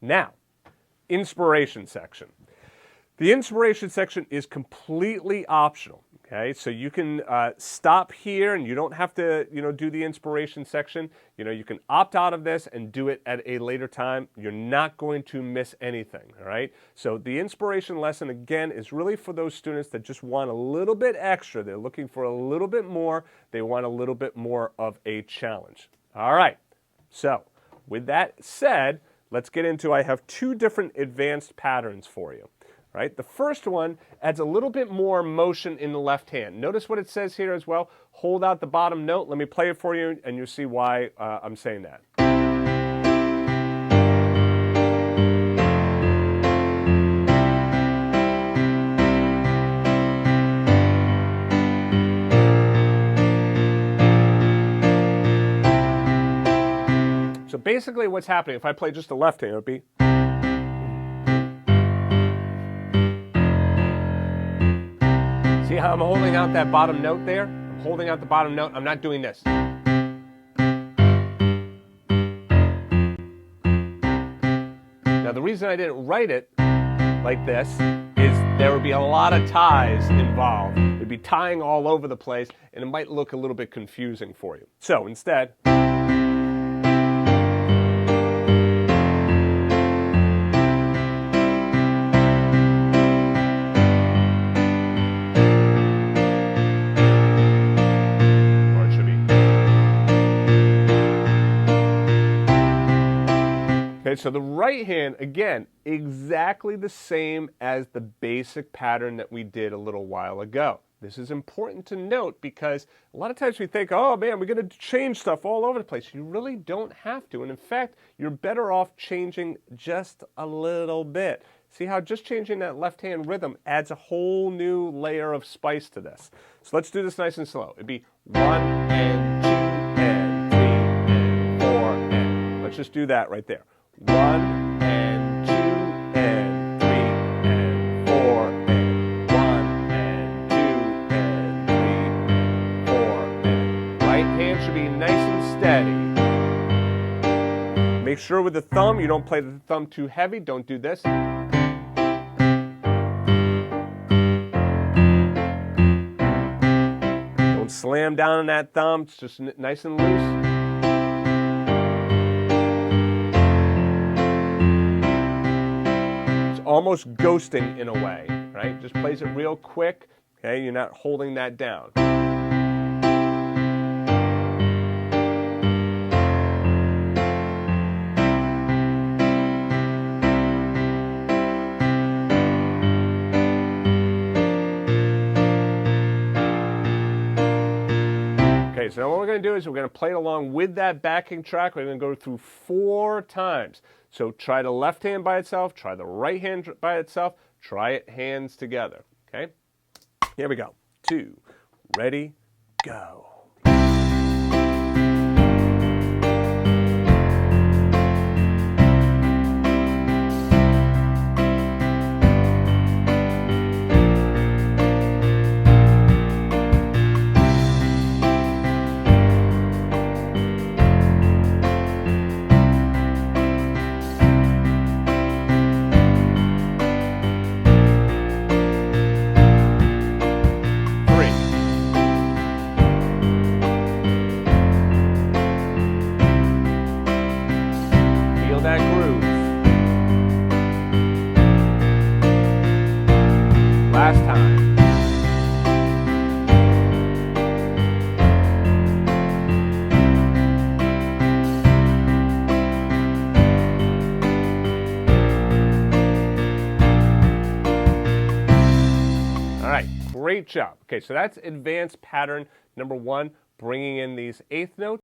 Now, inspiration section. The inspiration section is completely optional. Okay, so you can stop here, and you don't have to, do the inspiration section. You can opt out of this and do it at a later time. You're not going to miss anything. All right. So the inspiration lesson again is really for those students that just want a little bit extra. They're looking for a little bit more. They want a little bit more of a challenge. All right. So with that said, let's get into. I have two different advanced patterns for you. Right? The first one adds a little bit more motion in the left hand. Notice what it says here as well. Hold out the bottom note. Let me play it for you, and you'll see why I'm saying that. So basically what's happening, if I play just the left hand, it would be... See how I'm holding out that bottom note there? I'm holding out the bottom note. I'm not doing this. Now, the reason I didn't write it like this is there would be a lot of ties involved. It'd be tying all over the place, and it might look a little bit confusing for you. So instead... Okay, so the right hand, again, exactly the same as the basic pattern that we did a little while ago. This is important to note because a lot of times we think, oh man, we're going to change stuff all over the place. You really don't have to. And in fact, you're better off changing just a little bit. See how just changing that left hand rhythm adds a whole new layer of spice to this. So let's do this nice and slow. It'd be 1 and 2 and 3 and 4 and. Let's just do that right there. 1 and 2 and 3 and 4 and 1 and 2 and 3 and 4 and. Right hand should be nice and steady. Make sure with the thumb you don't play the thumb too heavy. Don't do this. Don't slam down on that thumb. It's just nice and loose. Almost ghosting in a way, right? Just plays it real quick, okay? You're not holding that down. Okay, so now what we're going to do is we're going to play it along with that backing track. We're going to go through 4 times. So try the left hand by itself, try the right hand by itself, try it hands together, okay? Here we go. 2, ready, go. That groove. Last time. All right, great job. Okay, so that's advanced pattern number 1, bringing in these 8th notes.